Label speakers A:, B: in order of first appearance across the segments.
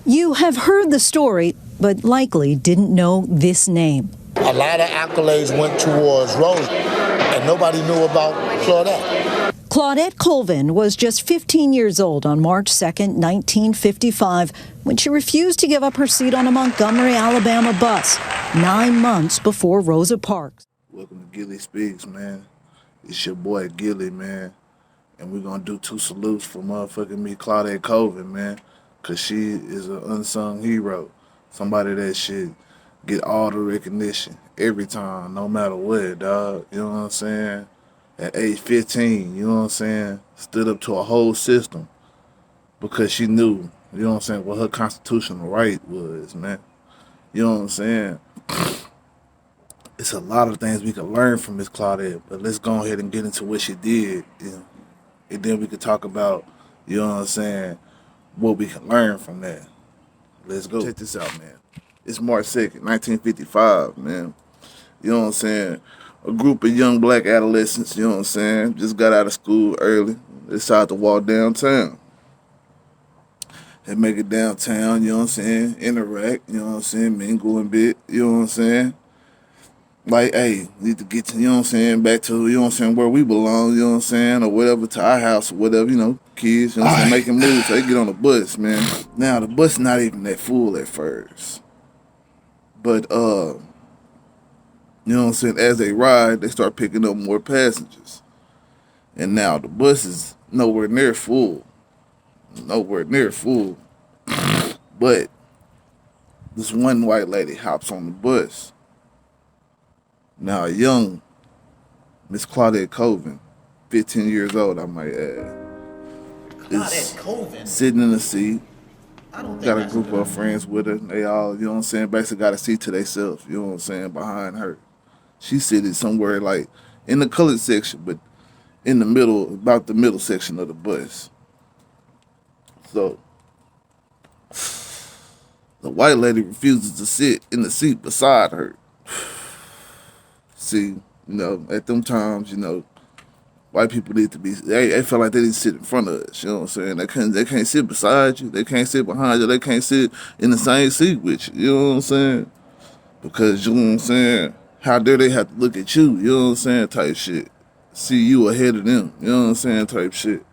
A: You have heard the story, but likely didn't know this name.
B: A lot of accolades went towards Rose, and nobody knew about Claudette.
A: Claudette Colvin was just 15 years old on March 2nd, 1955, when she refused to give up her seat on a Montgomery, Alabama bus, 9 months before Rosa Parks.
C: Welcome to Gilly Speaks, man. It's your boy Gilly, man. And we're going to do 2 salutes for motherfucking me, Claudette Colvin, man. Because she is an unsung hero. Somebody that should get all the recognition every time, no matter what, dog. You know what I'm saying? At age 15, you know what I'm saying? Stood up to a whole system because she knew, you know what I'm saying, what her constitutional right was, man. You know what I'm saying? It's a lot of things we can learn from Miss Claudette, but let's go ahead and get into what she did, you know? And then we could talk about, you know what I'm saying, what we can learn from that. Let's go. Check this out, man. It's March 2nd, 1955, man. You know what I'm saying? A group of young black adolescents, you know what I'm saying, just got out of school early. They decided to walk downtown. They make it downtown, you know what I'm saying, interact, you know what I'm saying, mingle a bit, you know what I'm saying. Like, hey, need to get to, you know what I'm saying, back to, you know what I'm saying, where we belong, you know what I'm saying, or whatever, to our house or whatever, you know, kids, you know what I'm saying, making moves, so they get on the bus, man. Now, the bus not even that full at first. But, you know what I'm saying, as they ride, they start picking up more passengers. And now the bus is nowhere near full. Nowhere near full. But this one white lady hops on the bus. Now a young Miss Claudette Colvin, 15 years old, I might add, is sitting in the seat. Got a group of friends with her. They all, you know what I'm saying, basically got a seat to themselves, you know what I'm saying, behind her. She sitting somewhere like in the colored section, but in the middle, about the middle section of the bus. So the white lady refuses to sit in the seat beside her. See, you know, at them times, you know, white people need to be, they feel like they need to sit in front of us, you know what I'm saying? They can't sit beside you, they can't sit behind you, they can't sit in the same seat with you, you know what I'm saying? Because, you know what I'm saying, how dare they have to look at you, you know what I'm saying, type shit. See you ahead of them, you know what I'm saying, type shit.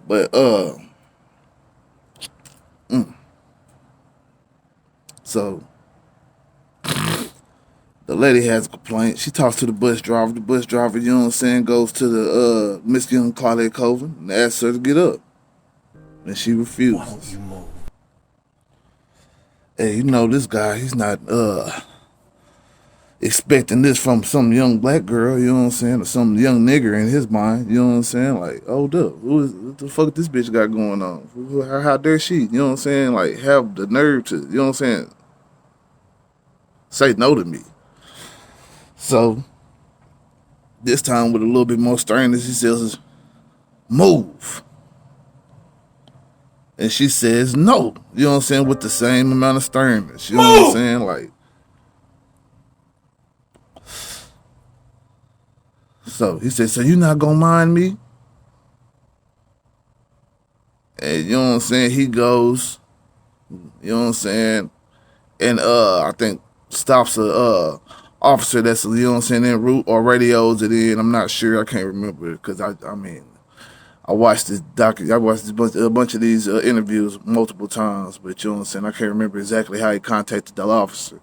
C: But, so, the lady has a complaint. She talks to the bus driver. The bus driver, you know what I'm saying, goes to the Miss Young Claudette Colvin and asks her to get up. And she refuses. Why don't you move? Hey, you know, this guy, he's not expecting this from some young black girl, you know what I'm saying, or some young nigger in his mind, you know what I'm saying? Like, hold up, what the fuck this bitch got going on? How dare she, you know what I'm saying, like, have the nerve to, you know what I'm saying, say no to me. So, this time with a little bit more sternness, he says, move. And she says no, you know what I'm saying, with the same amount of sternness, you know what I'm saying, like. So, he said, so you not gonna mind me? And you know what I'm saying, he goes, you know what I'm saying, and I think stops a officer that's, you know what I'm saying, en route, or radios it in. I'm not sure. I can't remember because I watched this a bunch of these interviews multiple times, but you know what I'm saying, I can't remember exactly how he contacted that officer.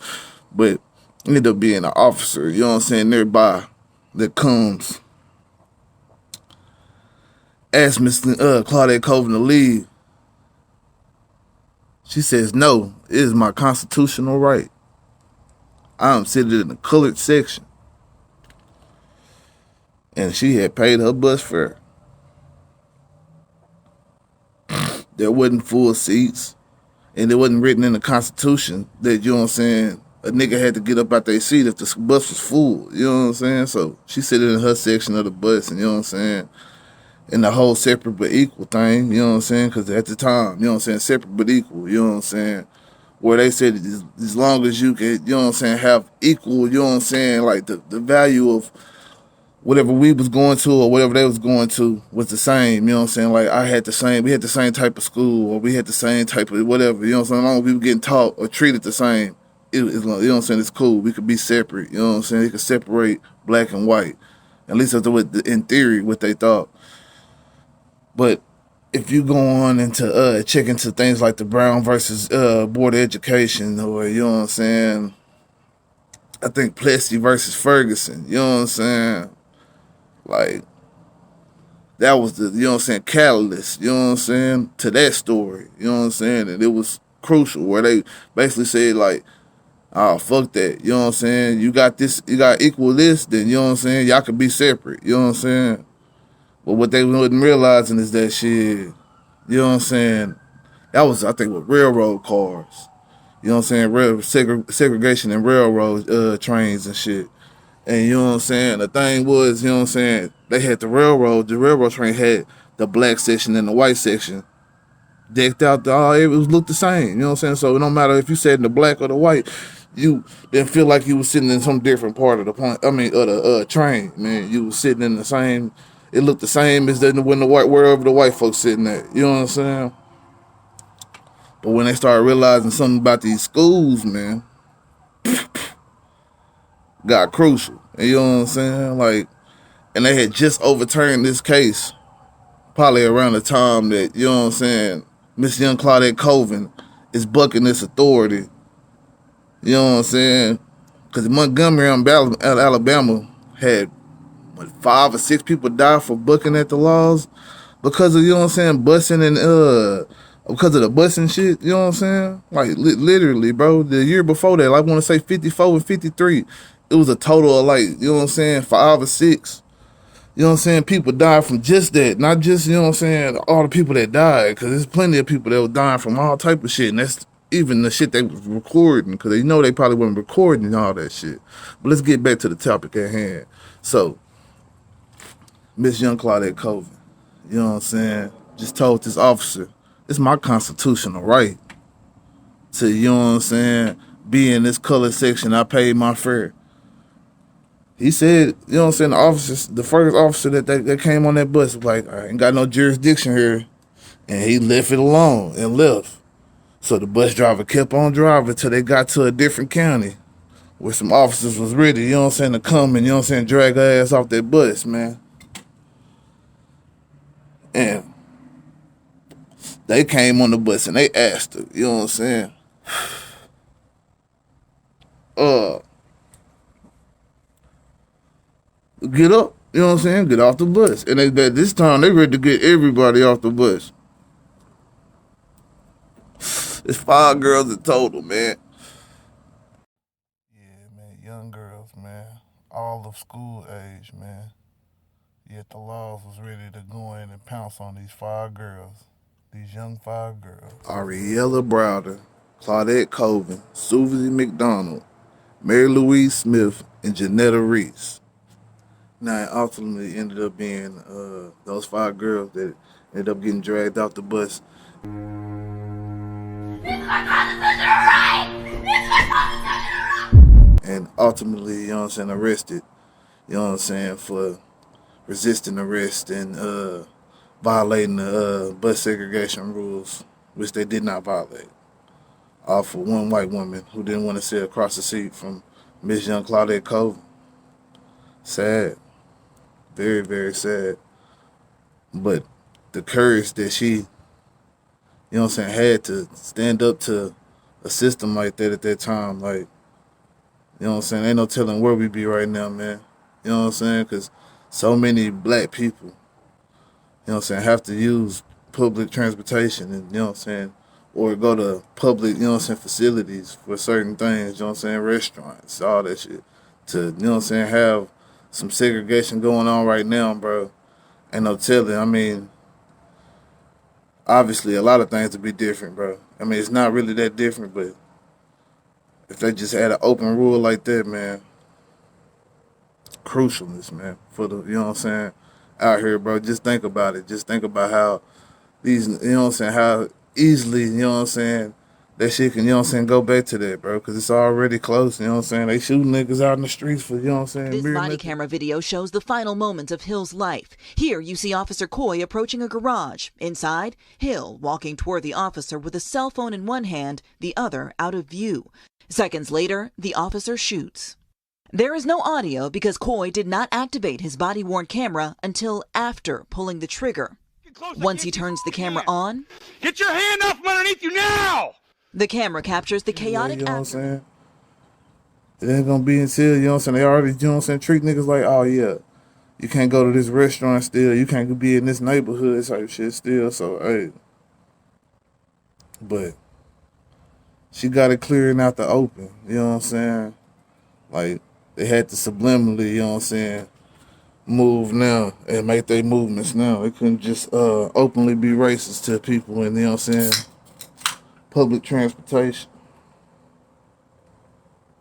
C: But it ended up being an officer, you know what I'm saying, nearby that comes, asks Miss Claudette Colvin to leave. She says, no, it is my constitutional right. I'm sitting in the colored section. And she had paid her bus fare. There wasn't full seats. And it wasn't written in the Constitution that, you know what I'm saying, a nigga had to get up out their seat if the bus was full. You know what I'm saying? So she sitting in her section of the bus, and you know what I'm saying, in the whole separate but equal thing, you know what I'm saying? Because at the time, you know what I'm saying, separate but equal, you know what I'm saying? Where they said as long as you can, you know what I'm saying, have equal, you know what I'm saying, like the value of whatever we was going to or whatever they was going to was the same, you know what I'm saying? Like we had the same type of school or we had the same type of whatever, you know what I'm saying? As long as we were getting taught or treated the same, you know what I'm saying? It's cool. We could be separate, you know what I'm saying? They could separate black and white. At least that's what, in theory, what they thought. But if you go on into check into things like the Brown versus Board of Education, or you know what I'm saying, I think Plessy versus Ferguson, you know what I'm saying, like that was the, you know what I'm saying, catalyst, you know what I'm saying, to that story, you know what I'm saying, and it was crucial where they basically said like, oh fuck that, you know what I'm saying, you got this, you got equal this, then you know what I'm saying, y'all could be separate, you know what I'm saying. But what they wasn't realizing is that shit, you know what I'm saying, that was, I think, with railroad cars. You know what I'm saying? Segregation in railroad trains and shit. And you know what I'm saying? The thing was, you know what I'm saying, they had the railroad train had the black section and the white section decked out, it was looked the same. You know what I'm saying? So it don't matter if you sat in the black or the white, you didn't feel like you was sitting in some different part of the train, man. You was sitting in the same, it looked the same as wherever the white folks sitting at. You know what I'm saying? But when they started realizing something about these schools, man, got crucial. You know what I'm saying? Like, and they had just overturned this case, probably around the time that, you know what I'm saying, Miss Young Claudette Colvin is bucking this authority. You know what I'm saying? Because Montgomery, Alabama, had, 5 or 6 people die for bucking at the laws because of, you know what I'm saying, busing and, because of the busing shit, you know what I'm saying? Like, literally, bro, the year before that, like, I want to say 54 and 53, it was a total of, like, you know what I'm saying, 5 or 6, you know what I'm saying, people died from just that, not just, you know what I'm saying, all the people that died, because there's plenty of people that were dying from all type of shit, and that's even the shit they was recording, because they know they probably weren't recording all that shit. But let's get back to the topic at hand. So, Miss Young Claudette Colvin, you know what I'm saying, just told this officer, it's my constitutional right to, you know what I'm saying, be in this color section. I paid my fare. He said, you know what I'm saying, the first officer that came on that bus was like, I ain't got no jurisdiction here. And he left it alone and left. So the bus driver kept on driving till they got to a different county where some officers was ready, you know what I'm saying, to come and, you know what I'm saying, drag her ass off that bus, man. And they came on the bus and they asked her, you know what I'm saying, get up, you know what I'm saying, get off the bus. And this time they ready to get everybody off the bus. It's 5 girls in total, man. Yeah, man, young girls, man, all of school age, man. Yet the laws was ready to go in and pounce on these 5 girls, these young 5 girls. Ariella Browder, Claudette Colvin, Susie McDonald, Mary Louise Smith, and Janetta Reese. Now, it ultimately ended up being those 5 girls that ended up getting dragged off the bus. And ultimately, you know what I'm saying, arrested, you know what I'm saying, for resisting arrest and violating the bus segregation rules, which they did not violate. All for one white woman who didn't want to sit across the seat from Miss Young Claudette Colvin. Sad. Very, very sad. But the courage that she, you know what I'm saying, had to stand up to a system like that at that time, like, you know what I'm saying, ain't no telling where we be right now, man. You know what I'm saying? Because so many black people, you know what I'm saying, have to use public transportation and, you know what I'm saying, or go to public, you know what I'm saying, facilities for certain things, you know what I'm saying, restaurants, all that shit, to, you know what I'm saying, have some segregation going on right now, bro. Ain't no telling. I mean, obviously a lot of things would be different, bro. I mean, it's not really that different, but if they just had an open rule like that, man, crucialness, man, for the, you know what I'm saying, out here, bro. Just think about it. Just think about how these, you know what I'm saying, how easily, you know what I'm saying, that shit can, you know what I'm saying, go back to that, bro, because it's already close, you know what I'm saying? They shoot niggas out in the streets for, you know what I'm saying?
D: This body camera video shows the final moments of Hill's life. Here you see Officer Coy approaching a garage. Inside, Hill walking toward the officer with a cell phone in one hand, the other out of view. Seconds later, the officer shoots. There is no audio because Coy did not activate his body-worn camera until after pulling the trigger. Once he turns the camera on,
E: get your hand off from underneath you now!
D: The camera captures the chaotic
C: you know what I'm saying? It ain't gonna be until, you know what I'm saying, they already, you know what I'm saying, treat niggas like, oh yeah, you can't go to this restaurant still, you can't be in this neighborhood type shit still, so hey. But she got it clearing out the open, you know what I'm saying? Like, they had to subliminally, you know what I'm saying, move now and make their movements now. They couldn't just openly be racist to people and, you know what I'm saying, public transportation.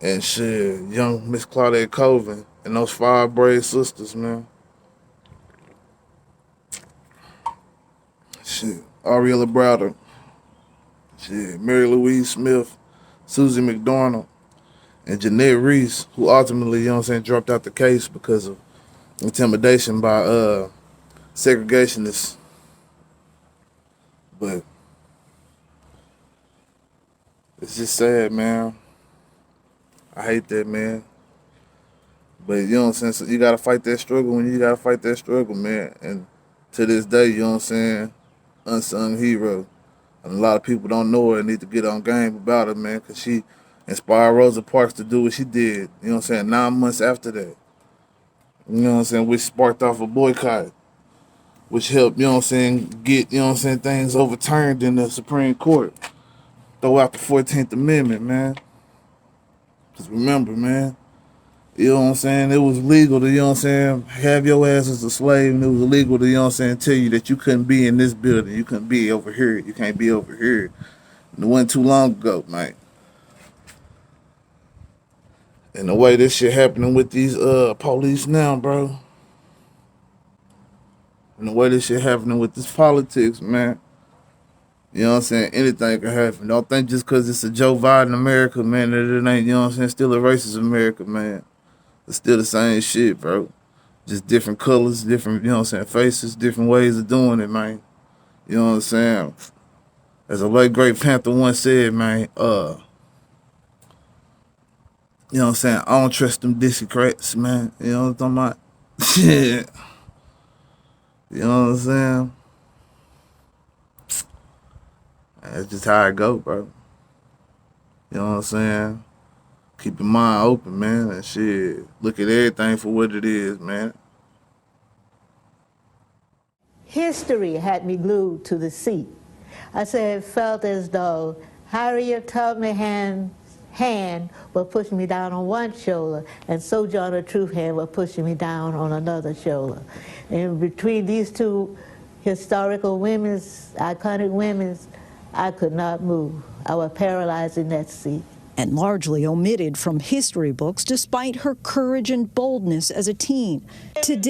C: And shit, young Miss Claudette Colvin and those 5 brave sisters, man. Shit, Ariella Browder. Shit, Mary Louise Smith, Susie McDonald, and Jeanette Reese, who ultimately, you know what I'm saying, dropped out the case because of intimidation by segregationists. But it's just sad, man. I hate that, man. But you know what I'm saying? So you gotta fight that struggle when you gotta fight that struggle, man. And to this day, you know what I'm saying? Unsung hero. And a lot of people don't know her and need to get on game about her, man, because she inspired Rosa Parks to do what she did, you know what I'm saying, 9 months after that. You know what I'm saying? Which sparked off a boycott, which helped, you know what I'm saying, get, you know what I'm saying, things overturned in the Supreme Court. Throw out the 14th Amendment, man. Because remember, man, you know what I'm saying, it was legal to, you know what I'm saying, have your ass as a slave, and it was illegal to, you know what I'm saying, tell you that you couldn't be in this building, you couldn't be over here, you can't be over here. And it wasn't too long ago, man. And the way this shit happening with these police now, bro. And the way this shit happening with this politics, man. You know what I'm saying? Anything can happen. Don't think just because it's a Joe Biden America, man, that it ain't, you know what I'm saying, still a racist America, man. It's still the same shit, bro. Just different colors, different, you know what I'm saying, faces, different ways of doing it, man. You know what I'm saying? As a late great Panther once said, man, you know what I'm saying, I don't trust them Dixiecrats, man. You know what I'm talking about? Shit. You know what I'm saying? That's just how it go, bro. You know what I'm saying? Keep your mind open, man, and shit. Look at everything for what it is, man.
F: History had me glued to the seat. I said it felt as though Harriet Tubman's hand was pushing me down on one shoulder, and Sojourner Truth's hand was pushing me down on another shoulder. And between these two historical women's, iconic women's, I could not move. I was paralyzed in that seat.
A: And largely omitted from history books despite her courage and boldness as a teen. Today,